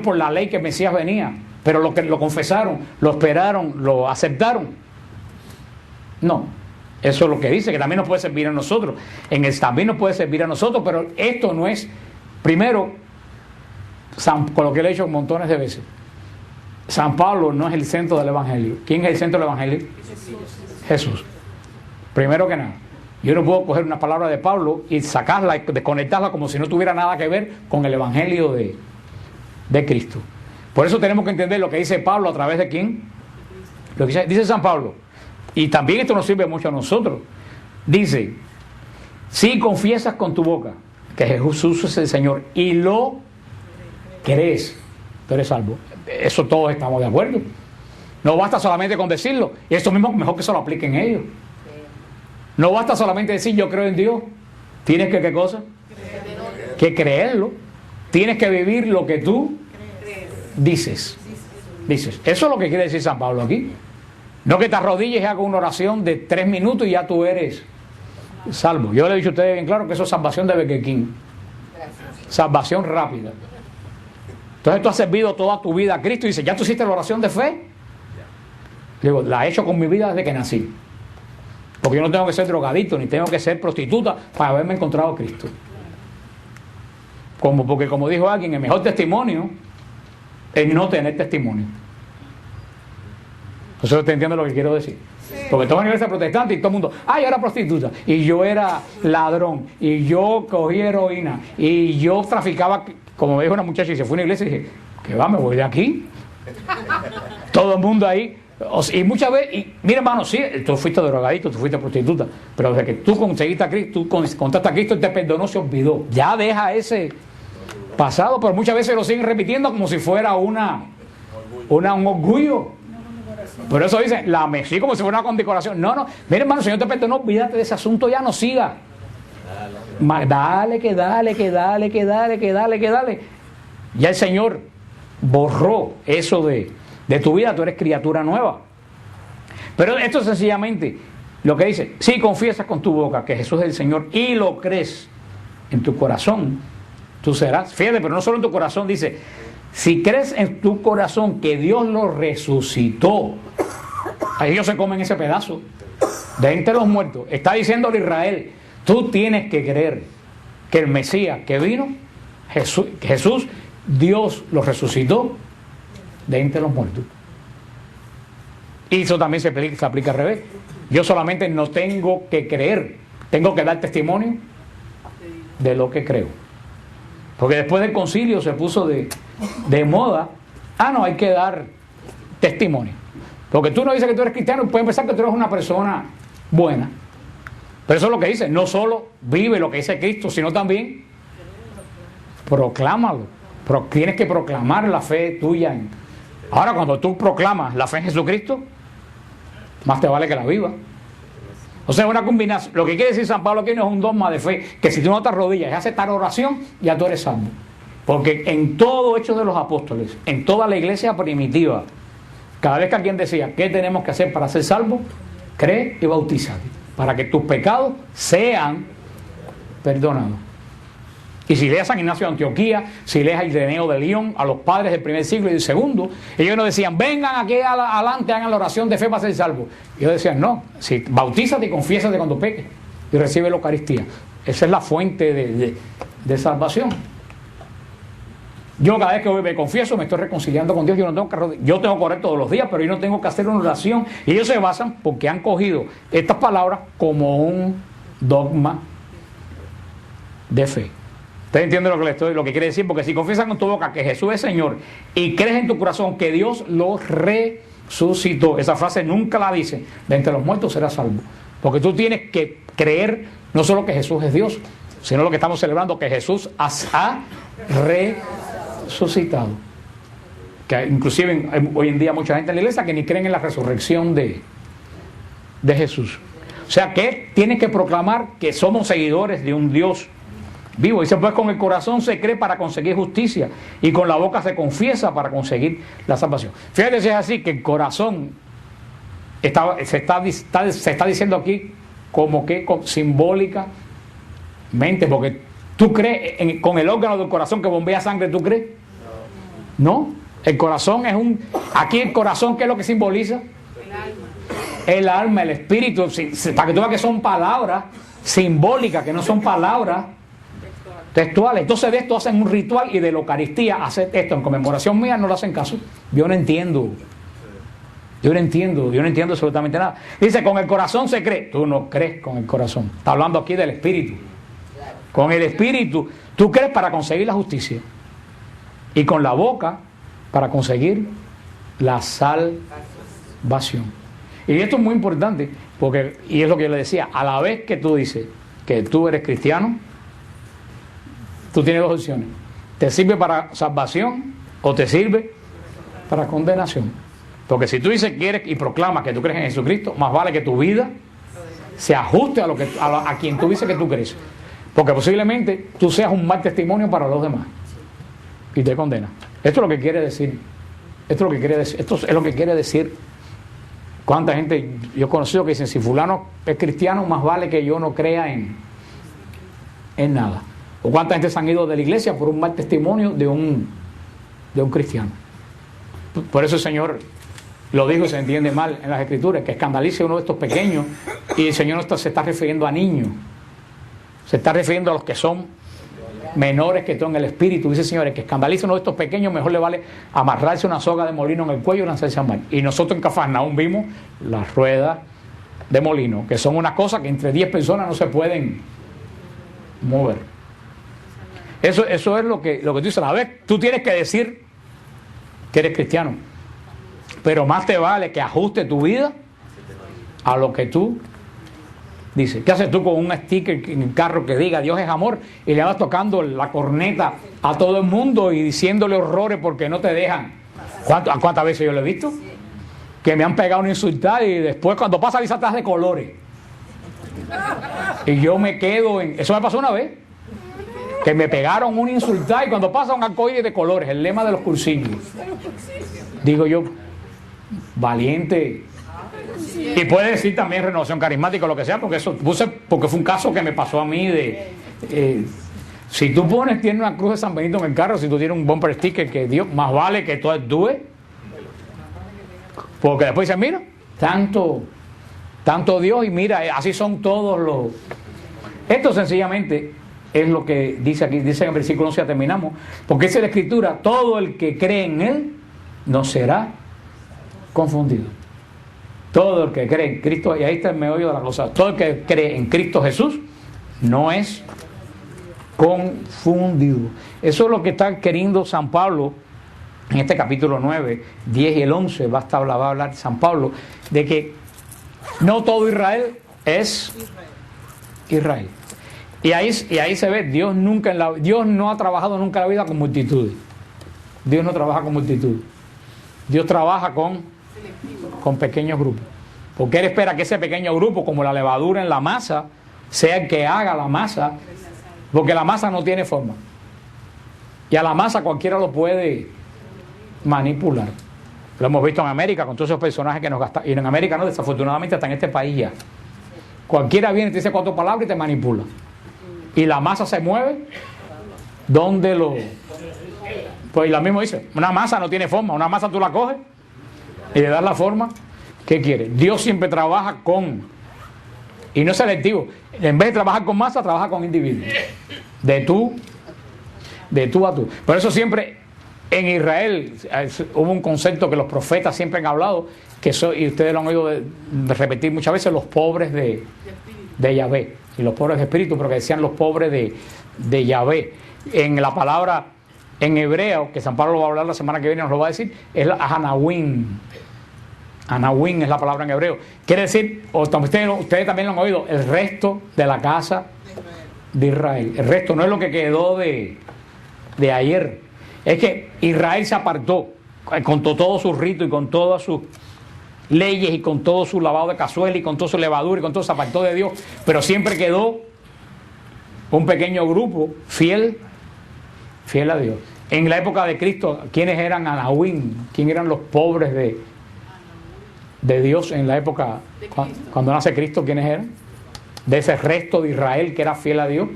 por la ley que el Mesías venía, pero lo confesaron, lo esperaron, lo aceptaron. No, eso es lo que dice, que también nos puede servir a nosotros. También nos puede servir a nosotros, pero esto no es, primero, con lo que le he dicho montones de veces, San Pablo no es el centro del Evangelio. ¿Quién es el centro del Evangelio? Jesús. Primero que nada, yo no puedo coger una palabra de Pablo y sacarla y desconectarla como si no tuviera nada que ver con el Evangelio de Cristo. Por eso tenemos que entender lo que dice Pablo a través de quién. Lo que dice San Pablo. Y también esto nos sirve mucho a nosotros. Dice, si confiesas con tu boca que Jesús es el Señor y lo crees, tú eres salvo. Eso todos estamos de acuerdo. No basta solamente con decirlo. Y esto mismo mejor que se lo apliquen ellos. No basta solamente decir yo creo en Dios. Tienes que, ¿qué cosa? Que creerlo. Tienes que vivir lo que tú dices. Eso es lo que quiere decir San Pablo aquí. No que te arrodilles y hagas una oración de 3 minutos y ya tú eres salvo. Yo le he dicho a ustedes bien claro que eso es salvación de Burger King. Salvación rápida. Entonces tú has servido toda tu vida a Cristo y dices, ¿ya tú hiciste la oración de fe? Digo, la he hecho con mi vida desde que nací. Porque yo no tengo que ser drogadicto ni tengo que ser prostituta para haberme encontrado a Cristo. Porque como dijo alguien, el mejor testimonio es no tener testimonio. Entonces usted entiende lo que quiero decir. Porque toda la iglesia protestante y todo el mundo, yo era prostituta, y yo era ladrón, y yo cogí heroína, y yo traficaba, como me dijo una muchacha y se fue a una iglesia y dije, ¿qué va? ¿Me voy de aquí? Todo el mundo ahí. Y muchas veces, mira hermano, sí, tú fuiste drogadito, tú fuiste prostituta, pero desde que tú conseguiste a Cristo, tú contaste a Cristo, Él te perdonó, se olvidó. Ya deja ese pasado, pero muchas veces lo siguen repitiendo como si fuera un orgullo. Por eso dicen, sí, como si fuera una condecoración. No, mira hermano, el Señor te perdonó, olvídate de ese asunto, ya no siga. Dale. Ya el Señor borró eso de tu vida, tú eres criatura nueva. Pero esto es sencillamente lo que dice, si confiesas con tu boca que Jesús es el Señor y lo crees en tu corazón, tú serás, fíjate, pero no solo en tu corazón, dice, si crees en tu corazón que Dios lo resucitó, ahí ellos se comen ese pedazo de entre los muertos. Está diciéndole a Israel, tú tienes que creer que el Mesías que vino, Jesús, Dios lo resucitó de entre los muertos. Y eso también se aplica al revés. Yo solamente no tengo que creer, tengo que dar testimonio de lo que creo. Porque después del concilio se puso de moda, no, hay que dar testimonio. Porque tú no dices que tú eres cristiano y pueden pensar que tú eres una persona buena. Pero eso es lo que dice, no solo vive lo que dice Cristo, sino también proclámalo. Tienes que proclamar la fe tuya. Ahora, cuando tú proclamas la fe en Jesucristo, más te vale que la viva. O sea, una combinación. Lo que quiere decir San Pablo aquí no es un dogma de fe, que si tú no te arrodillas y haces tal oración, ya tú eres salvo. Porque en todo Hechos de los Apóstoles, en toda la iglesia primitiva, cada vez que alguien decía, ¿qué tenemos que hacer para ser salvos? Cree y bautízate, para que tus pecados sean perdonados. Y si lees a San Ignacio de Antioquía, si lees a Ireneo de León, a los padres del primer siglo y del segundo, ellos nos decían, vengan aquí adelante, hagan la oración de fe para ser salvos. Y ellos decían, no, si bautízate y confiésate cuando peques y recibe la Eucaristía. Esa es la fuente de salvación. Yo cada vez que me confieso me estoy reconciliando con Dios. Yo tengo que orar todos los días, pero yo no tengo que hacer una oración. Y ellos se basan porque han cogido estas palabras como un dogma de fe. ¿Ustedes entienden lo que quiere decir? Porque si confiesas con tu boca que Jesús es Señor y crees en tu corazón que Dios lo resucitó, esa frase nunca la dice, de entre los muertos serás salvo. Porque tú tienes que creer no solo que Jesús es Dios, sino lo que estamos celebrando, que Jesús ha resucitado. Que inclusive hoy en día mucha gente en la iglesia que ni creen en la resurrección de Jesús. O sea que tienes que proclamar que somos seguidores de un Dios vivo. Dice, pues con el corazón se cree para conseguir justicia y con la boca se confiesa para conseguir la salvación. Fíjate si es así, que el corazón se está diciendo aquí como que simbólicamente, porque tú crees con el órgano del corazón que bombea sangre, ¿tú crees? No, el corazón es aquí el corazón, ¿qué es lo que simboliza? El alma, el espíritu, para que tú veas que son palabras simbólicas, que no son palabras textuales. Entonces de esto hacen un ritual y de la Eucaristía hacer esto en conmemoración mía, no le hacen caso. Yo no entiendo absolutamente nada. Dice, con el corazón se cree. Tú no crees con el corazón. Está hablando aquí del espíritu. Con el espíritu tú crees para conseguir la justicia y con la boca para conseguir la salvación. Y esto es muy importante porque, y es lo que yo le decía, a la vez que tú dices que tú eres cristiano, tú tienes dos opciones: te sirve para salvación o te sirve para condenación. Porque si tú dices que quieres y proclamas que tú crees en Jesucristo, más vale que tu vida se ajuste a quien tú dices que tú crees. Porque posiblemente tú seas un mal testimonio para los demás y te condena. Esto es lo que quiere decir. Esto es lo que quiere decir. ¿Cuánta gente yo he conocido que dicen, si fulano es cristiano, más vale que yo no crea en nada? ¿O cuánta gente se han ido de la iglesia por un mal testimonio de un cristiano? Por eso el Señor lo dijo y se entiende mal en las Escrituras, que escandalice a uno de estos pequeños, y el Señor no se está refiriendo a niños, se está refiriendo a los que son menores que tú en el espíritu. Dice, señores, que escandalice a uno de estos pequeños, mejor le vale amarrarse una soga de molino en el cuello y lanzarse al mar. Y nosotros en Cafarnaúm vimos las ruedas de molino, que son una cosa que entre 10 personas no se pueden mover. Eso es lo que tú dices. A ver, tú tienes que decir que eres cristiano, pero más te vale que ajuste tu vida a lo que tú dices. ¿Qué haces tú con un sticker en el carro que diga Dios es amor y le vas tocando la corneta a todo el mundo y diciéndole horrores porque no te dejan? ¿Cuántas veces yo lo he visto? Que me han pegado una insultada y después cuando pasa avisa atrás de colores. Y yo me quedo en... Eso me pasó una vez. Que me pegaron una insultada y cuando pasa un arcoíris de colores, el lema de los cursillos. Digo yo, valiente. Y puede decir también renovación carismática o lo que sea, porque porque fue un caso que me pasó a mí si tú tienes una cruz de San Benito en el carro, si tú tienes un bumper sticker que Dios, más vale que tú actúes, porque después dicen, mira, tanto Dios, y mira, así son todos los... Esto sencillamente es lo que dice aquí, dice en el versículo 11, ya terminamos, porque dice la Escritura, todo el que cree en Él no será confundido. Todo el que cree en Cristo, y ahí está el meollo de la cosa, todo el que cree en Cristo Jesús no es confundido. Eso es lo que está queriendo San Pablo en este capítulo 9, 10 y el 11. Va a hablar San Pablo de que no todo Israel es Israel. Y ahí se ve, Dios no ha trabajado nunca en la vida con multitudes. Dios no trabaja con multitud. Dios trabaja Selectivo. con pequeños grupos. Porque Él espera que ese pequeño grupo, como la levadura en la masa, sea el que haga la masa, porque la masa no tiene forma. Y a la masa cualquiera lo puede manipular. Lo hemos visto en América con todos esos personajes que nos gastan. Y en América no, desafortunadamente hasta en este país ya. Cualquiera viene, te dice 4 palabras y te manipula. Y la masa se mueve donde lo... Pues la mismo dice, una masa no tiene forma. Una masa tú la coges y le das la forma que quieres. Dios siempre trabaja con... Y no es selectivo. En vez de trabajar con masa, trabaja con individuos. De tú a tú. Por eso siempre en Israel hubo un concepto que los profetas siempre han hablado, que y ustedes lo han oído de repetir muchas veces, los pobres de Yahvé. Y los pobres de espíritu, pero que decían los pobres de Yahvé. En la palabra en hebreo, que San Pablo lo va a hablar la semana que viene, nos lo va a decir, es la Anawim. Anawim es la palabra en hebreo. Quiere decir, ustedes también lo han oído, el resto de la casa de Israel. El resto no es lo que quedó de ayer. Es que Israel se apartó con todos sus ritos y con todas sus leyes y con todo su lavado de cazuela y con toda su levadura y con todo, se apartó de Dios. Pero siempre quedó un pequeño grupo fiel a Dios. En la época de Cristo, ¿quiénes eran Anawim? ¿Quién eran los pobres de Dios en la época cuando nace Cristo? ¿Quiénes eran? De ese resto de Israel que era fiel a Dios.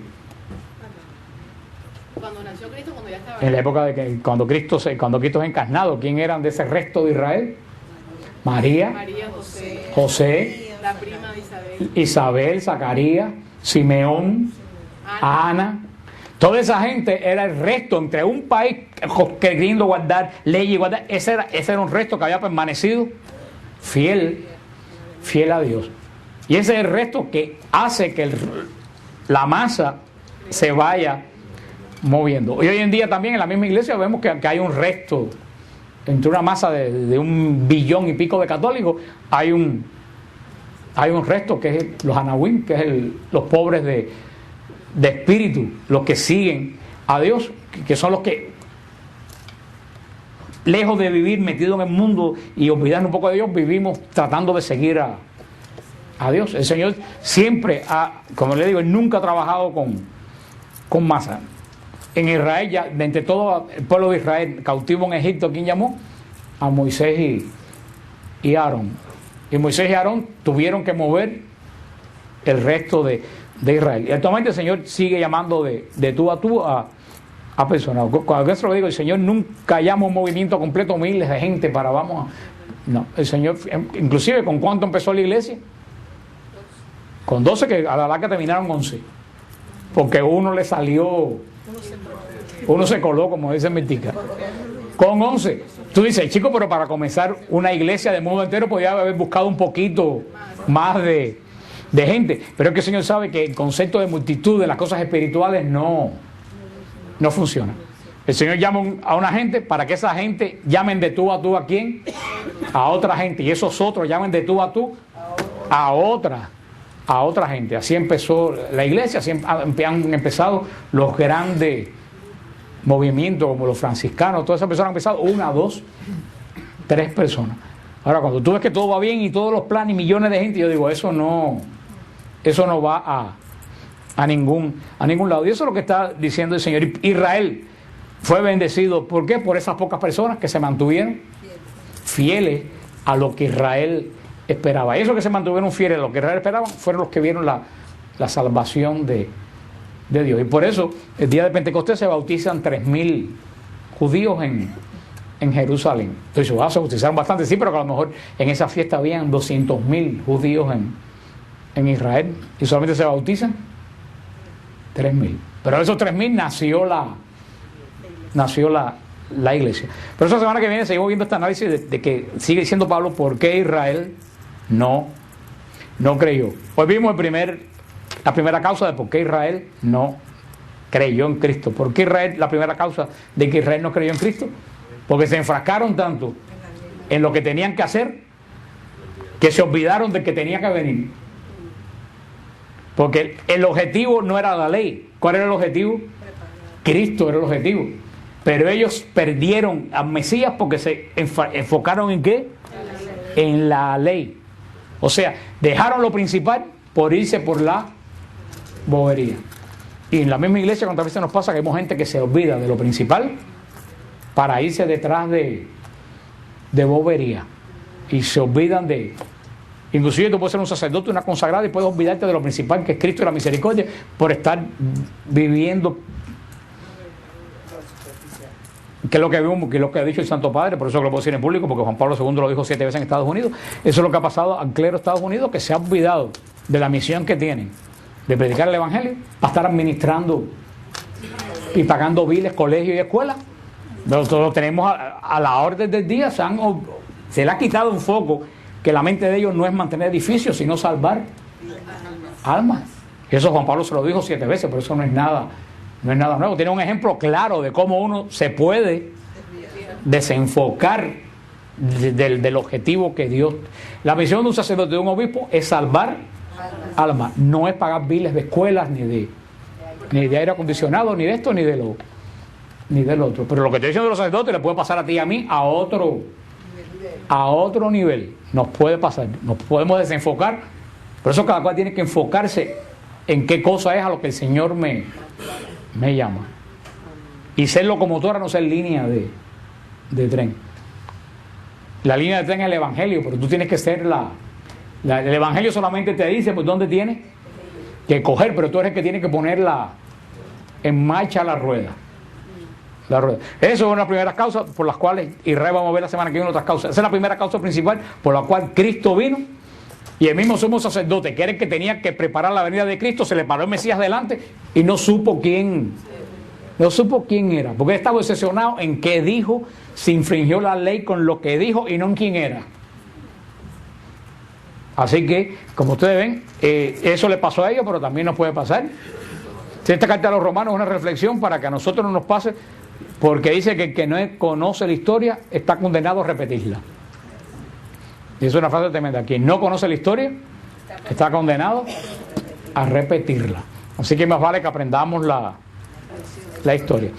Cuando nació Cristo, cuando ya estaba... En la época de que cuando Cristo es encarnado, ¿quién eran de ese resto de Israel? María, José, la prima de Isabel, Zacarías, Simeón, Ana. Toda esa gente era el resto entre un país queriendo guardar leyes y guardar. Ese era un resto que había permanecido fiel a Dios. Y ese es el resto que hace que la masa se vaya moviendo. Y hoy en día también en la misma iglesia vemos que hay un resto, entre una masa de 1 billón y pico de católicos, hay un resto que es los Anawim, que es los pobres de espíritu, los que siguen a Dios, que son los que, lejos de vivir metidos en el mundo y olvidar un poco de Dios, vivimos tratando de seguir a Dios. El Señor siempre como le digo, Él nunca ha trabajado con masa. En Israel, ya de entre todo el pueblo de Israel cautivo en Egipto, ¿quién llamó? A Moisés y Aarón. Y Moisés y Aarón tuvieron que mover el resto de Israel. Y actualmente el Señor sigue llamando de tú a tú a personas. Cuando eso lo digo, el Señor nunca llama un movimiento completo, miles de gente para No, el Señor, inclusive, ¿con cuánto empezó la iglesia? Con 12, que a la larga terminaron 11. Porque uno le salió, uno se coló, como dice Mirtica. Con 11. Tú dices, chico, pero para comenzar una iglesia de modo entero podía haber buscado un poquito más de gente. Pero es que el Señor sabe que el concepto de multitud de las cosas espirituales no funciona. El Señor llama a una gente para que esa gente llamen de tú a quién, a otra gente, y esos otros llamen de tú a otra gente. Así empezó la iglesia, así han empezado los grandes movimientos como los franciscanos. Todas esas personas han empezado 1, 2, 3 personas. Ahora, cuando tú ves que todo va bien y todos los planes y millones de gente, yo digo, eso no va a ningún lado. Y eso es lo que está diciendo el Señor. Israel fue bendecido. ¿Por qué? Por esas pocas personas que se mantuvieron fieles a lo que Israel esperaba. Y esos que se mantuvieron fieles a lo que Israel esperaba fueron los que vieron la salvación de Dios. Y por eso el día de Pentecostés se bautizan 3,000 judíos en Jerusalén. Entonces se bautizaron bastante, sí, pero que a lo mejor en esa fiesta habían 200,000 judíos en Israel y solamente se bautizan 3,000. Pero de esos 3,000 nació la iglesia. Pero esa semana que viene seguimos viendo este análisis de que sigue diciendo Pablo por qué Israel no creyó. Hoy vimos la primera causa de por qué Israel no creyó en Cristo. ¿Por qué la primera causa de que Israel no creyó en Cristo? Porque se enfrascaron tanto en lo que tenían que hacer que se olvidaron de que tenía que venir. Porque el objetivo no era la ley. ¿Cuál era el objetivo? Cristo era el objetivo. Pero ellos perdieron al Mesías porque se enfocaron ¿en qué? En la ley. O sea, dejaron lo principal por irse por la bobería. Y en la misma iglesia cuántas veces nos pasa que vemos gente que se olvida de lo principal para irse detrás de bobería. Y se olvidan de... Inclusive tú puedes ser un sacerdote, una consagrada, y puedes olvidarte de lo principal que es Cristo y la misericordia por estar viviendo, que es lo que vimos, que es lo que ha dicho el Santo Padre. Por eso lo puedo decir en público, porque Juan Pablo II lo dijo 7 veces en Estados Unidos. Eso es lo que ha pasado al clero de Estados Unidos, que se ha olvidado de la misión que tienen de predicar el evangelio para estar administrando y pagando biles, colegios y escuelas. Nosotros lo tenemos a la orden del día. Se le ha quitado un foco, que la mente de ellos no es mantener edificios, sino salvar almas. Y eso Juan Pablo se lo dijo 7 veces, por eso no es nada nuevo. Tiene un ejemplo claro de cómo uno se puede desenfocar del objetivo que Dios... La misión de un sacerdote, de un obispo, es salvar almas. No es pagar biles de escuelas, ni de aire acondicionado, ni de esto, ni del otro. Pero lo que te dicen de los sacerdotes le puede pasar a ti y a mí a otro nivel. Nos puede pasar, nos podemos desenfocar. Por eso cada cual tiene que enfocarse en qué cosa es a lo que el Señor me llama. Y ser locomotora, no ser línea de tren. La línea de tren es el evangelio, pero tú tienes que ser el evangelio solamente te dice pues dónde tienes que coger, pero tú eres el que tiene que ponerla en marcha la rueda. Eso es una de las primeras causas por las cuales, y vamos a ver la semana que viene otras causas. Esa es la primera causa principal por la cual Cristo vino, y el mismo sumo sacerdote, que era el que tenía que preparar la venida de Cristo, se le paró el Mesías delante y no supo quién era, porque él estaba obsesionado en qué dijo, se infringió la ley con lo que dijo y no en quién era. Así que, como ustedes ven, eso le pasó a ellos, pero también nos puede pasar. Esta carta a los romanos es una reflexión para que a nosotros no nos pase, porque dice que el que no conoce la historia está condenado a repetirla. Y eso es una frase tremenda. Quien no conoce la historia está condenado a repetirla. Así que más vale que aprendamos la historia.